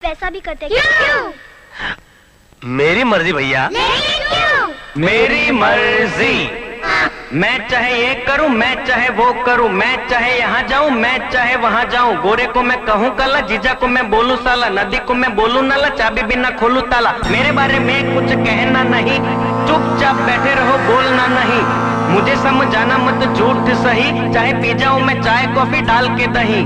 वैसा भी करते क्यों? मेरी मर्जी भैया। क्यों? मेरी मर्जी। मैं चाहे ये करूं, मैं चाहे वो करूं, मैं चाहे यहाँ जाऊं, मैं चाहे वहाँ जाऊं। गोरे को मैं कहूँ काला, जीजा को मैं बोलूं साला, नदी को मैं बोलूं नाला, चाबी बिना खोलूं ताला। मेरे बारे में कुछ कहना नहीं, चुपचाप बैठे रहो, बोलना नहीं। मुझे समझाना मत झूठ सही, चाहे पी जाऊं मैं चाय कॉफी डाल के दही।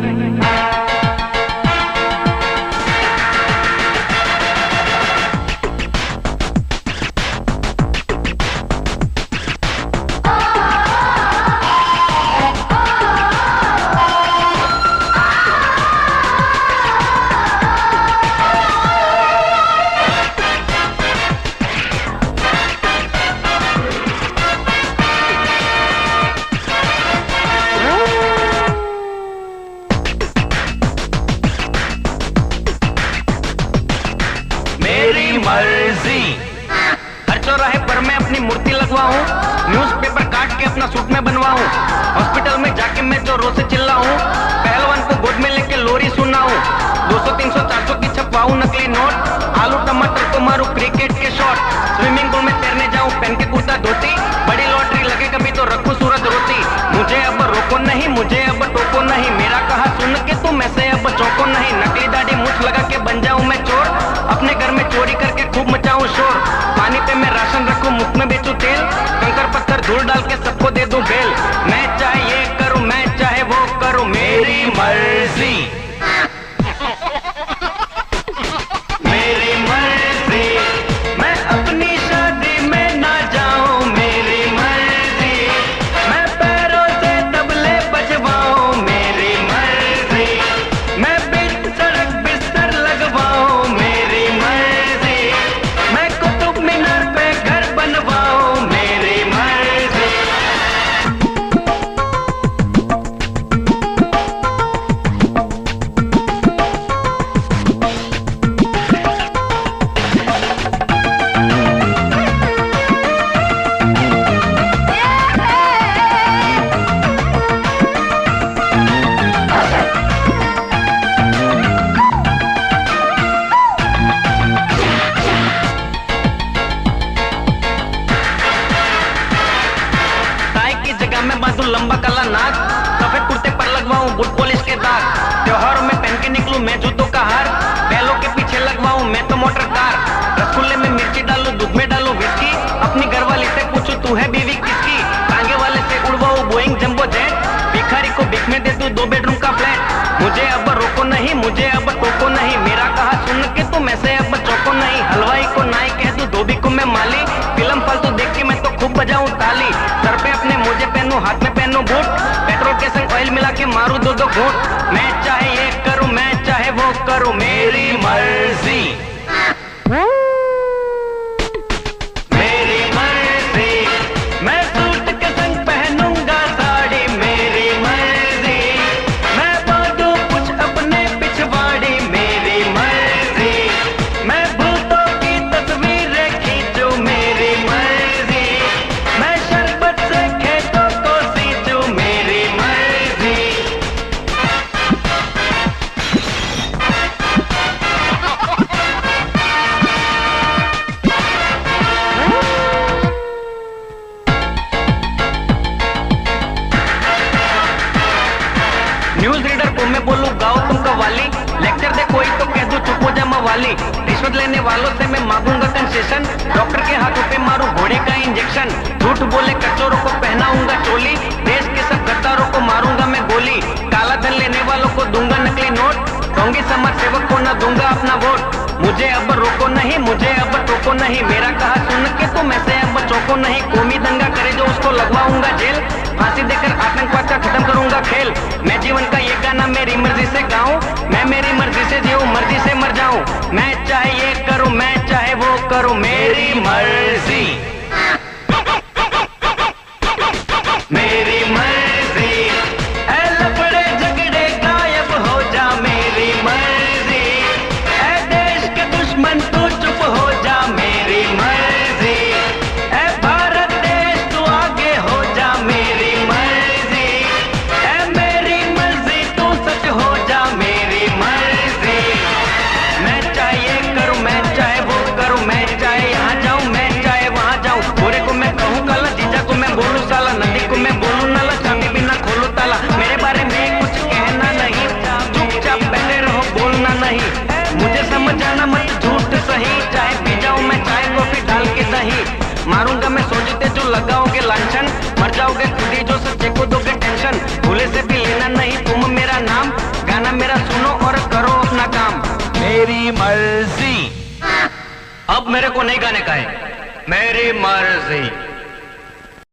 हर चौराहे पर मैं अपनी मूर्ति लगवाऊं, न्यूज़पेपर काट के अपना सूट में बनवाऊं, हॉस्पिटल में जाके मैं जोरों से चिल्लाऊं, पहलवान को गोद में लेके लोरी सुनाऊं, 200 300 400 की छपवाऊं नकली नोट, आलू टमाटर को मारूं क्रिकेट के शॉट, स्विमिंग पूल में तैरने जाऊं पहन के कुर्ता धोती, बड़ी लॉटरी लगे कभी तो रखूं सूरज रोटी। मुझे अब रोको नहीं, मुझे अब टोको नहीं, मेरा कहा सुन के तुम ऐसे अब चौंको नहीं। नकली दाढ़ी मूछ लगा के बन जाऊं मैं चोर, अपने घर में चोरी करके खूब मचाऊं शोर, पानी पे मैं राशन रखूं, मुफ्त में बेचूं तेल, कंकर पत्थर धूल डाल के सबको दे दूं बेल। मैं चाहे ये करूं, मैं चाहे वो करूं, मेरी मर्जी। मेरी मर्जी। मैं अपनी शादी में ना जाऊं, मेरी मर्जी। मैं पैरों से तबले बजवाऊं, मेरी मर्जी। मैं बीच सड़क बिस्तर लगवाऊं, मेरी मर्जी। मैं कुतुब मीनार पे घर बनवाऊं, मेरी मर्जी। टाई की जगह में बांधूं लंबा काला नाक, सफेद कुर्ते पर लगवाऊं बूट पॉलिश के दाग, त्योहारों में पहन के निकलूं मैं जूतों का हार, बैलों के पीछे लगवाऊं मैं तो मोटर कार, रसगुल्ले में मिर्ची डालूं दूध में डालूं विस्की, अपनी घरवाली से पूछूं तू है बीवी किसकी, टांगे वाले से उड़वाऊं बोइंग जंबो जेट, भिखारी को भीख में दे दूं 2 बेडरूम का फ्लैट। मुझे अब रोको नहीं, मुझे अब टोको नहीं, मेरा कहा सुन के तुम ऐसे अब चौको नहीं। हलवाई को नाई कह दूं, धोबी को मैं माली, फिल्म फालतू देख के मैं तो खूब बजाऊं ताली, सर पे अपने मोजे पहनूं, हाथ में पहनूं बूट, पेट्रोल के संग ऑयल मिला के मारूं 2-2 घूंट। मैं चाहे ये करूं, मैं चाहे वो करूं, मेरी मर्जी। मेरी मर्जी। मैं सूट के संग पहनूंगा साड़ी, मेरी मर्जी। मैं बांधूं कुछ अपने पिछवाड़ी, मेरी मर्जी। मैं भूतों की तस्वीरें खींचूं, मेरी मर्जी। मैं शरबत से खेतों को सींचूं, मेरी मर्जी। न्यूज रीडर को मैं बोलूं गाओ तुम कव्वाली, लेक्चर दे कोई तो कह दूं चुप हो जा मवाली, रिश्वत लेने वालों से मैं मांगूंगा कंसेशन, डॉक्टर के हाथों पे मारूं घोड़े का इंजेक्शन, झूठ बोले कचोरों को पहनाऊंगा चोली, देश के सब गद्दारों को मारूंगा मैं गोली, काला धन लेने वालों को दूंगा नकली नोट, ढोंगी समाज सेवक को न दूंगा अपना वोट। मुझे अब रोको नहीं, मुझे अब टोको नहीं, मेरा कहा सुन के तुम ऐसे अब चौको नहीं। कौमी दंगा करे जो उसको लगवाऊंगा जेल, फांसी देकर आतंकवाद का खत्म करूंगा खेल। मैं जीवन का ये गाना मेरी मर्जी से गाऊं, मैं मेरी मर्जी से जीऊं, मर्जी से मर जाऊं। मैं चाहे ये करूं, मैं चाहे वो करूं, मेरी मर्जी। मेरी मर्जी। ऐ लफड़े झगड़े गायब हो जा, मेरी मर्जी। ऐ देश के दुश्मन तू चुप हो जा, मेरी मर्जी। ऐ भारत देश तू आगे हो जा, मेरी मर्जी। ऐ मेरी मर्जी तू सच हो जा, मेरी मर्जी। मैं मेरी मर्जी। अब मेरे को नहीं गाने का है, मेरी मर्जी।